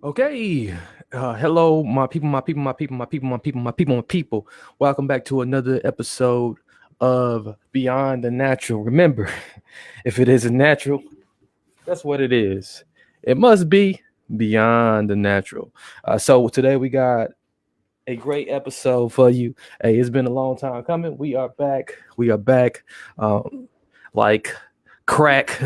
Okay. Hello, my people, my people, my people, my people, my people, my people, my people. Welcome back to another episode of Beyond the Natural. Remember, if it isn't natural, that's what it is. It must be beyond the natural. So today we got a great episode for you. Hey, it's been a long time coming. We are back. We are back. Like crack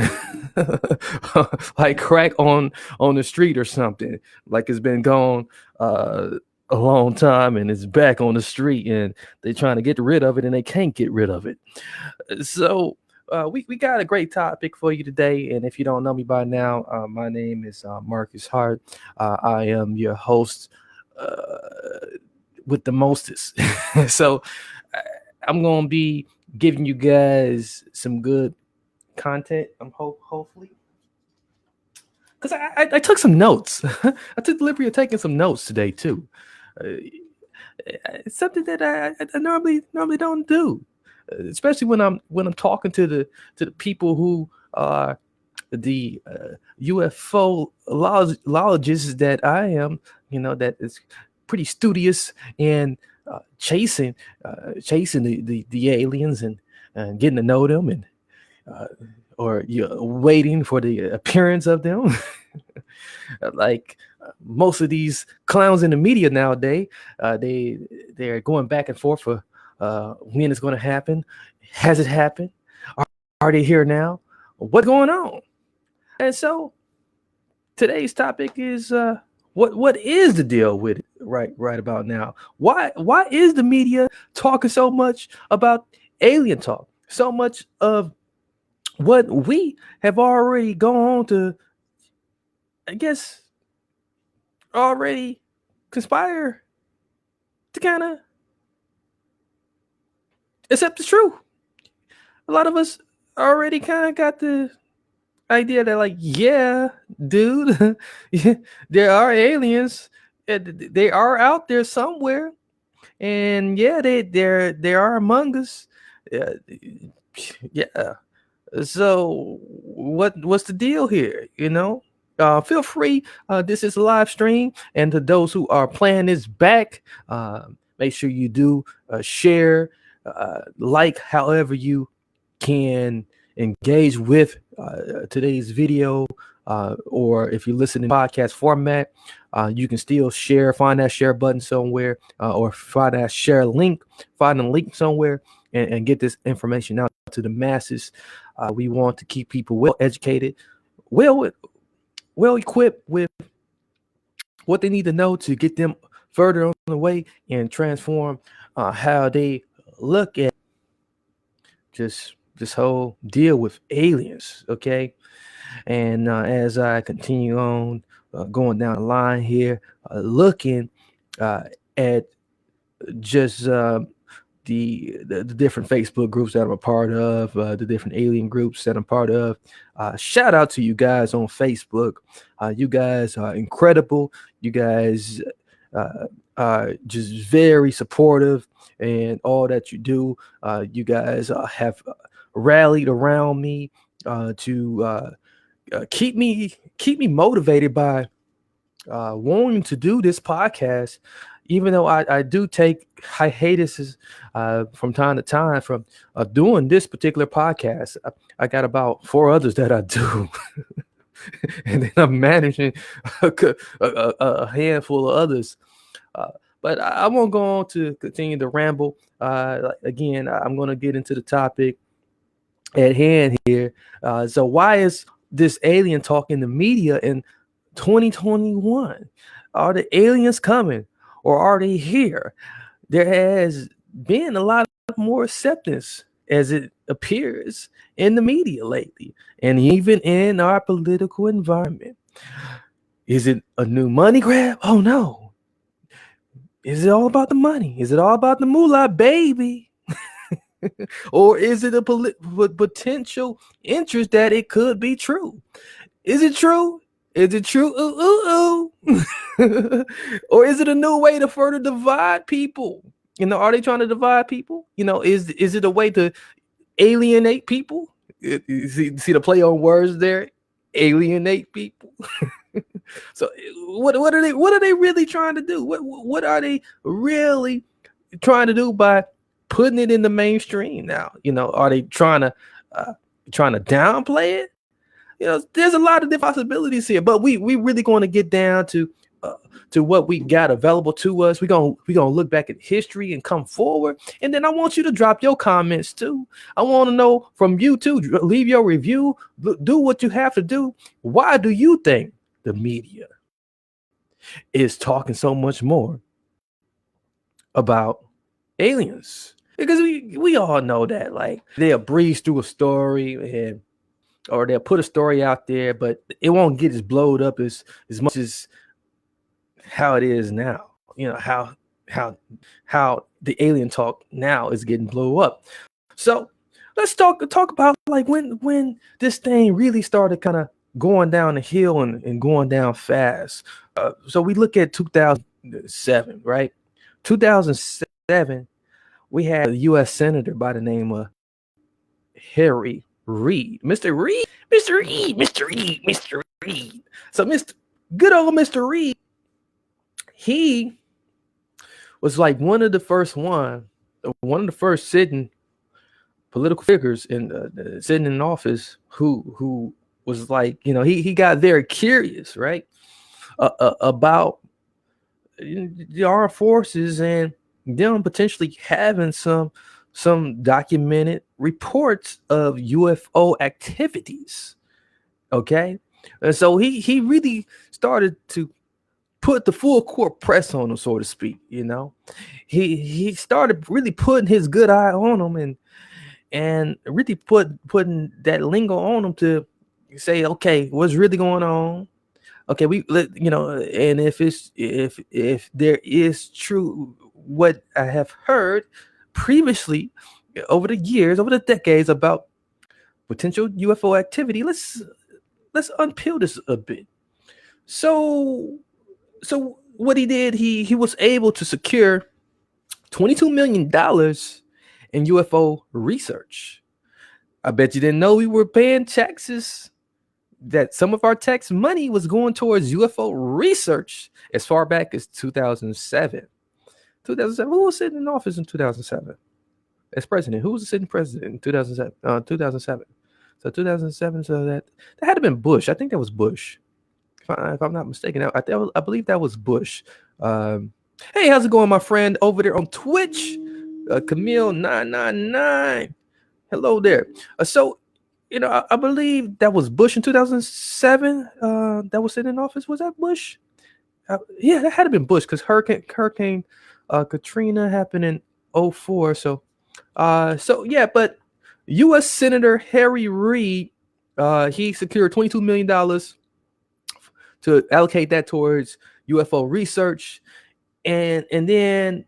like crack on the street or something, like it's been gone uh a long time and it's back on the street and they're trying to get rid of it and they can't get rid of it. So we got a great topic for you today, and if you don't know me by now, my name is Marcus Hart. I am your host uh, with the mostest. So I'm gonna be giving you guys some good content. Hopefully, because I took some notes. I took the liberty of taking some notes today too. Uh, it's something that I normally don't do, especially when I'm talking to the people who are the UFOologists that I am. That is pretty studious and chasing the aliens and getting to know them and uh, or you're waiting for the appearance of them. Like most of these clowns in the media nowadays, they're going back and forth for when it's going to happen. Has it happened? Are they here now? What's going on? And so today's topic is what is the deal with it right about now? Why is the media talking so much about alien talk? So much of what we have already gone on to, I guess, already conspire to kind of accept the truth. A lot of us already kind of got the idea that, like, yeah, dude, yeah, there are aliens. They are out there somewhere, and yeah, they are among us. Uh, yeah. So what's the deal here? Feel free. This is a live stream, and to those who are playing this back, make sure you do share, like, however you can engage with today's video. Or if you listen in podcast format, you can still share. Find that share button somewhere, or find that share link. Find a link somewhere and get this information out to the masses. We want to keep people well educated, well equipped with what they need to know to get them further on the way and transform how they look at just this whole deal with aliens. Okay, and as I continue on going down the line here, looking at just the different Facebook groups that I'm a part of, the different alien groups that I'm part of. Shout out to you guys on Facebook. You guys are incredible. You guys are just very supportive and all that you do. You guys have rallied around me to keep me motivated by wanting to do this podcast, even though I do take hiatuses from time to time from doing this particular podcast. I got about 4 others that I do. And then I'm managing a handful of others. But I won't go on to continue to ramble. Again, I'm going to get into the topic at hand here. So why is this alien talk in the media in 2021? Are the aliens coming or are they here? There has been a lot more acceptance as it appears in the media lately and even in our political environment. Is it a new money grab? Oh no. Is it all about the money? Is it all about the moolah, baby? Or is it a potential interest that it could be true? Is it true? Is it true? Ooh, ooh, ooh. Or is it a new way to further divide people? Are they trying to divide people? Is it a way to alienate people? You see the play on words there? Alienate people. So what are they really trying to do? What are they really trying to do by putting it in the mainstream now? Are they trying to downplay it? There's a lot of different possibilities here, but we really going to get down uh, to what we got available to us. We gonna look back at history and come forward, and then I want you to drop your comments too. I want to know from you too. Leave your review. Do what you have to do. Why do you think the media is talking so much more about aliens? Because we all know that, like, they'll breeze through a story or they'll put a story out there, but it won't get as blowed up as much as how it is now. How the alien talk now is getting blown up. So let's talk about, like, when this thing really started kind of going down the hill and going down fast. So we look at 2007, right? 2007, we had a U.S. senator by the name of Harry Reid. Mr. Reid. So good old Mr. Reid, he was like one of the first sitting political figures sitting in office who was like, he got very curious, right, about the armed forces and them potentially having some documented reports of UFO activities. Okay, and so he really started to put the full court press on him, so to speak. He started really putting his good eye on him and really putting that lingo on him to say, okay, what's really going on? Okay, and if there is true what I have heard previously over the years, over the decades, about potential UFO activity, let's unpeel this a bit. So what he did, he was able to secure $22 million in UFO research. I bet you didn't know we were paying taxes, that some of our tax money was going towards UFO research as far back as 2007. 2007. Who was sitting in office in 2007 as president? Who was sitting president in 2007? 2007. So 2007. So that had to been Bush. I think that was Bush, if I'm not mistaken. I believe that was Bush. Hey, how's it going, my friend over there on Twitch? Camille999. Hello there. So I believe that was Bush in 2007. That was sitting in office. Was that Bush? Yeah, that had to been Bush, because Hurricane Katrina happened in 2004. So yeah, but U.S. Senator Harry Reid, he secured $22 million to allocate that towards UFO research, and then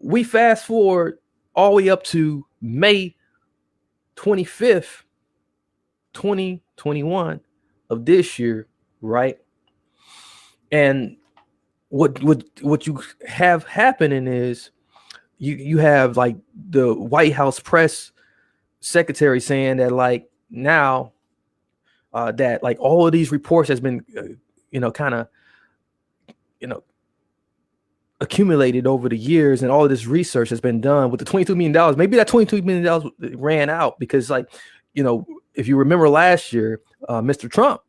we fast forward all the way up to May 25th, 2021 of this year, right? And what you have happening is you have, like, the White House press secretary saying that, like, now that, like, all of these reports has been kind of accumulated over the years, and all of this research has been done with the $22 million. Maybe that $22 million ran out because, like, if you remember last year, Mr. Trump,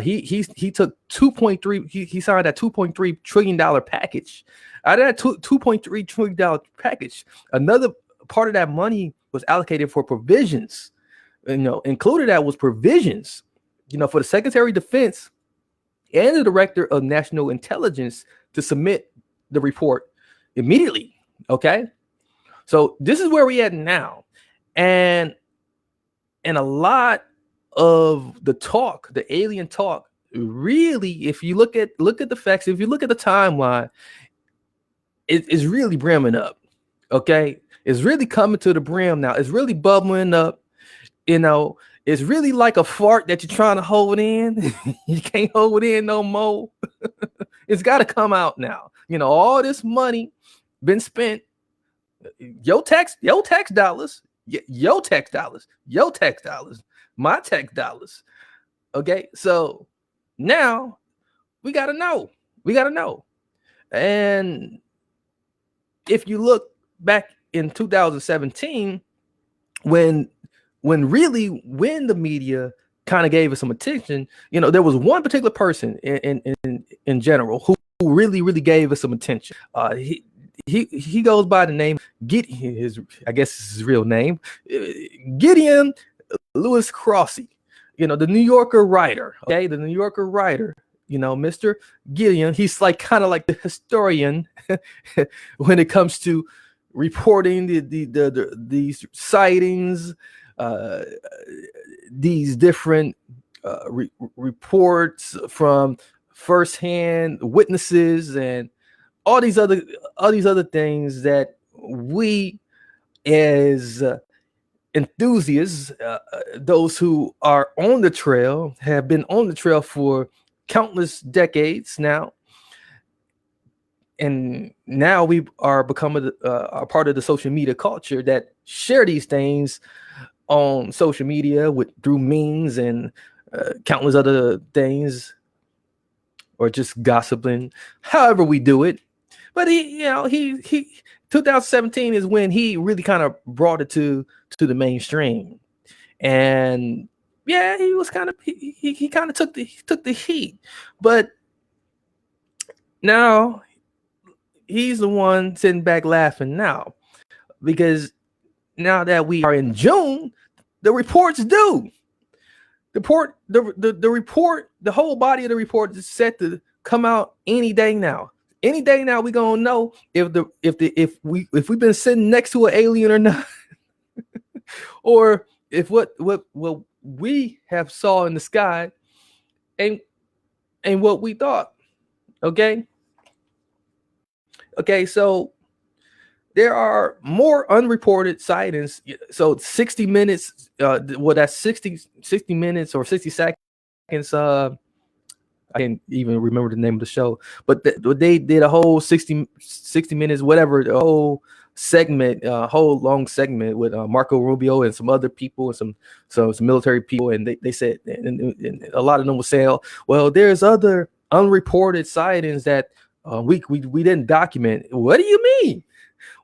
he took 2.3. He signed that $2.3 trillion package. Out of that $2.3 trillion package, another part of that money was allocated for provisions. Included that was provisions, for the Secretary of Defense and the Director of National Intelligence to submit the report immediately. Okay, so this is where we at now, and a lot of the alien talk, really, if you look at the facts, if you look at the timeline, it's really brimming up. Okay, it's really coming to the brim now. It's really bubbling up. It's really like a fart that you're trying to hold in. You can't hold it in no more. It's got to come out now. All this money been spent. Your tax dollars, my tax dollars. Okay, so Now we got to know. We got to know. And if you look back in 2017, when the media kind of gave us some attention, there was one particular person in general who really gave us some attention. He goes by the name I guess his real name, Gideon Lewis Crossy. The New Yorker writer. Okay, the New Yorker writer. Mr. Gideon. He's like kind of like the historian when it comes to reporting these sightings, these different reports from firsthand witnesses, and all these other things that we as enthusiasts, those who are on the trail, have been on the trail for countless decades now. And now we are becoming a part of the social media culture that share these things on social media through memes and countless other things, or just gossiping, however we do it. But he 2017 is when he really kind of brought it to the mainstream. And yeah, he was kind of he kind of took the heat. But now he's the one sitting back laughing now, because now that we are in June, the report's due. The report, the whole body of the report is set to come out any day now. Any day now, we gonna know if we've been sitting next to an alien or not, or if what we have saw in the sky and what we thought. Okay, so there are more unreported sightings. So 60 minutes, that's 60 minutes or 60 seconds. I can't even remember the name of the show, but they did a whole 60 minutes, whatever, the whole segment, whole long segment with Marco Rubio and some other people and some military people. And they said, and a lot of them were saying, well, there's other unreported sightings that we didn't document. What do you mean?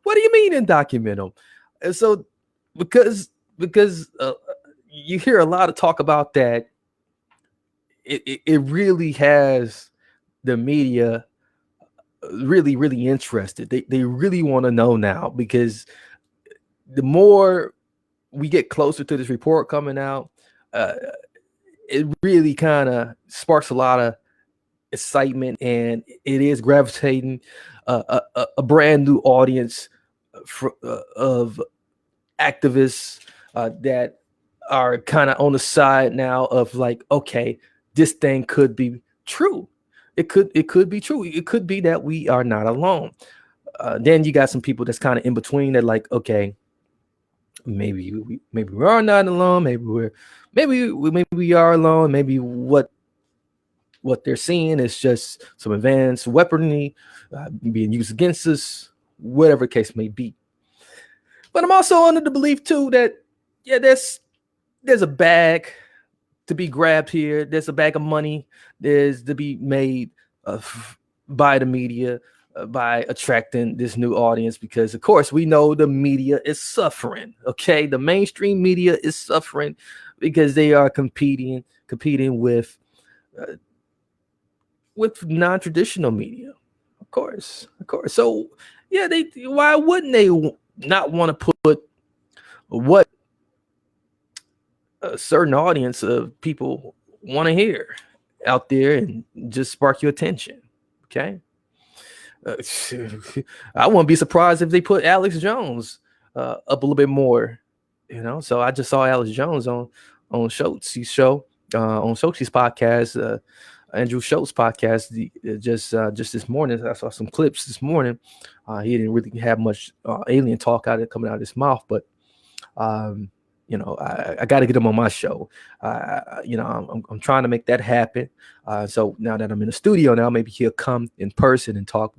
What do you mean didn't document them? And so because you hear a lot of talk about that, it really has the media really interested. They really want to know now, because the more we get closer to this report coming out, it really kind of sparks a lot of excitement, and it is gravitating a brand new audience of activists that are kind of on the side now of like, okay, this thing could be true. It could be true. It could be that we are not alone. Then you got some people that's kind of in between that, like, okay, maybe we are not alone. Maybe we are alone. Maybe what they're seeing is just some advanced weaponry being used against us, whatever the case may be. But I'm also under the belief too that there's a bag to be grabbed here. There's a bag of money. There's to be made by the media by attracting this new audience, because of course we know the media is suffering. Okay, the mainstream media is suffering because they are competing with non-traditional media. Of course. So yeah, why wouldn't they not want to put what a certain audience of people want to hear out there and just spark your attention? Okay. I wouldn't be surprised if they put Alex Jones up a little bit more, So I just saw Alex Jones on Schultz's show, on Schultz's podcast, Andrew Schultz podcast, just this morning. I saw some clips this morning. He didn't really have much alien talk coming out of his mouth, but I got to get him on my show. I'm trying to make that happen. So now that I'm in the studio now, maybe he'll come in person and talk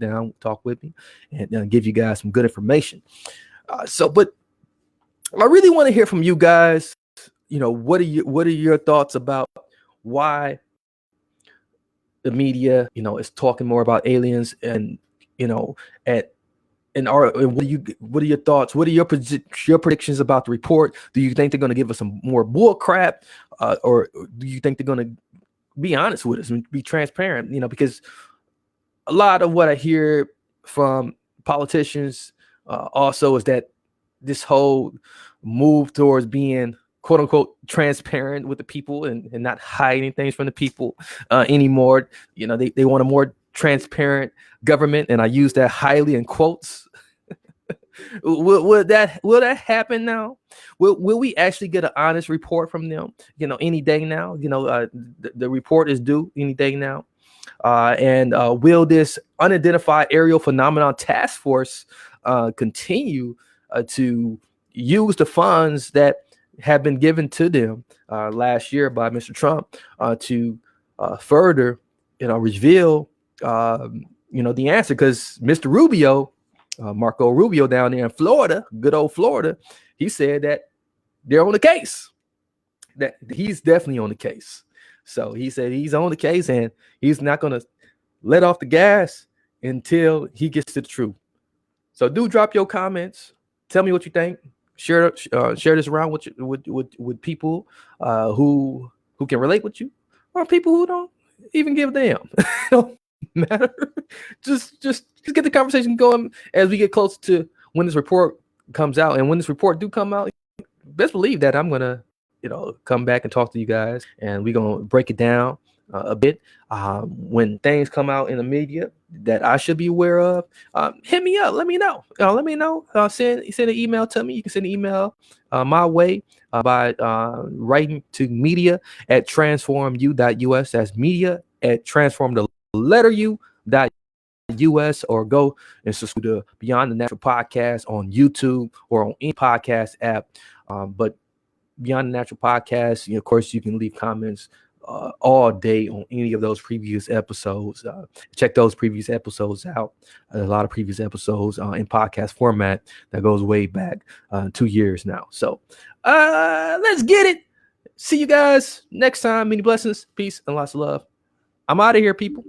with me and give you guys some good information. But I really want to hear from you guys. What are your thoughts about why the media, is talking more about aliens, and at and what are your thoughts? What are your predictions about the report? Do you think they're going to give us some more bull crap, or do you think they're going to be honest with us and be transparent? Because a lot of what I hear from politicians also is that this whole move towards being quote unquote transparent with the people, and not hiding things from the people anymore. They want a more transparent government, and I use that highly in quotes. Will that happen now? Will we actually get an honest report from them? Any day now. The report is due any day now. And will this unidentified aerial phenomenon task force continue to use the funds that have been given to them last year by Mr. Trump to further, reveal, the answer? Because Mr. Rubio, Marco Rubio down there in Florida, good old Florida, he said that they're on the case. That he's definitely on the case. So he said he's on the case, and he's not going to let off the gas until he gets to the truth. So do drop your comments. Tell me what you think. Share this around with people who can relate with you, or people who don't even give a damn. It don't matter. Just get the conversation going as we get closer to when this report comes out. And when this report do come out, best believe that I'm gonna come back and talk to you guys, and we're gonna break it down a bit. When things come out in the media that I should be aware of, hit me up. Let me know. Send an email to me. You can send an email my way by writing to media@transformu.us. That's media@transform the letter U.us, or go and subscribe to Beyond the Natural Podcast on YouTube or on any podcast app. But Beyond the Natural Podcast, of course, you can leave comments all day on any of those previous episodes. Check those previous episodes out. A lot of previous episodes in podcast format that goes way back 2 years now. So let's get it. See you guys next time. Many blessings, peace, and lots of love. I'm out of here, people.